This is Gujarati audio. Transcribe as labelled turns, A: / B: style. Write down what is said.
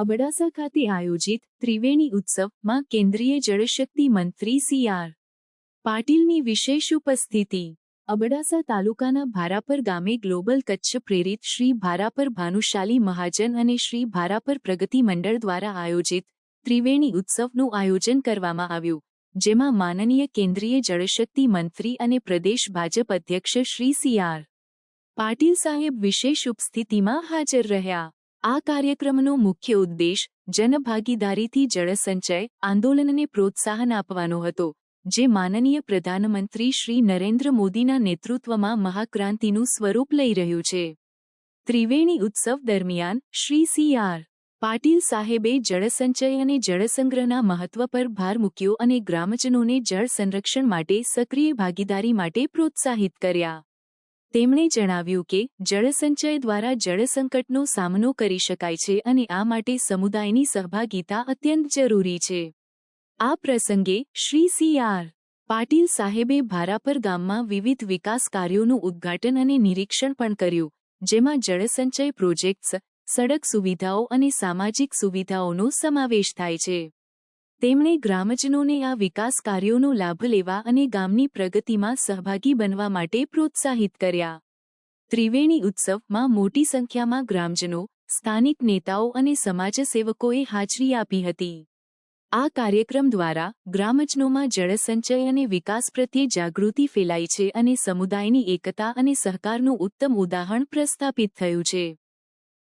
A: અબડાસા ખાતે આયોજિત ત્રિવેણી ઉત્સવમાં કેન્દ્રીય જળશક્તિ મંત્રી સી.આર. પાટીલની વિશેષ ઉપસ્થિતિ. અબડાસા તાલુકાના ભારાપર ગામે ગ્લોબલ કચ્છ પ્રેરિત શ્રી ભારાપર ભાનુશાલી મહાજન અને શ્રી ભારાપર પ્રગતિ મંડળ દ્વારા આયોજિત ત્રિવેણી ઉત્સવનું આયોજન કરવામાં આવ્યું, જેમાં માનનીય કેન્દ્રીય જળશક્તિ મંત્રી અને પ્રદેશ ભાજપ અધ્યક્ષ શ્રી સી.આર. પાટીલ સાહેબ વિશેષ ઉપસ્થિતિમાં હાજર રહ્યા. આ કાર્યક્રમનો મુખ્ય ઉદ્દેશ જનભાગીદારીથી જળસંચય આંદોલનને પ્રોત્સાહન આપવાનો હતો, જે માનનીય પ્રધાનમંત્રી શ્રી નરેન્દ્ર મોદીના નેતૃત્વમાં મહાક્રાંતિનું સ્વરૂપ લઈ રહ્યું છે. ત્રિવેણી ઉત્સવ દરમિયાન શ્રી સી.આર. પાટીલ સાહેબે જળસંચય અને જળસંગ્રહના મહત્વ પર ભાર મૂક્યો અને ગ્રામજનોને જળ સંરક્ષણ માટે સક્રિય ભાગીદારી માટે પ્રોત્સાહિત કર્યા. તેમણે જણાવ્યું કે જળસંચય દ્વારા જળસંકટનો સામનો કરી શકાય છે અને આ માટે સમુદાયની સહભાગિતા અત્યંત જરૂરી છે. આ પ્રસંગે શ્રી સી.આર. પાટીલ સાહેબે ભારાપર ગામમાં વિવિધ વિકાસ કાર્યોનું ઉદ્ઘાટન અને નિરીક્ષણ પણ કર્યું, જેમાં જળસંચય પ્રોજેક્ટ્સ, સડક સુવિધાઓ અને સામાજિક સુવિધાઓનો સમાવેશ થાય છે. તેમણે ગ્રામજનોને આ વિકાસ કાર્યોનો લાભ લેવા અને ગામની પ્રગતિમાં સહભાગી બનવા માટે પ્રોત્સાહિત કર્યા. ત્રિવેણી ઉત્સવમાં મોટી સંખ્યામાં ગ્રામજનો, સ્થાનિક નેતાઓ અને સમાજસેવકોએ હાજરી આપી હતી. આ કાર્યક્રમ દ્વારા ગ્રામજનોમાં જળસંચય અને વિકાસ પ્રત્યે જાગૃતિ ફેલાઈ છે અને સમુદાયની એકતા અને સહકારનું ઉત્તમ ઉદાહરણ પ્રસ્થાપિત થયું છે.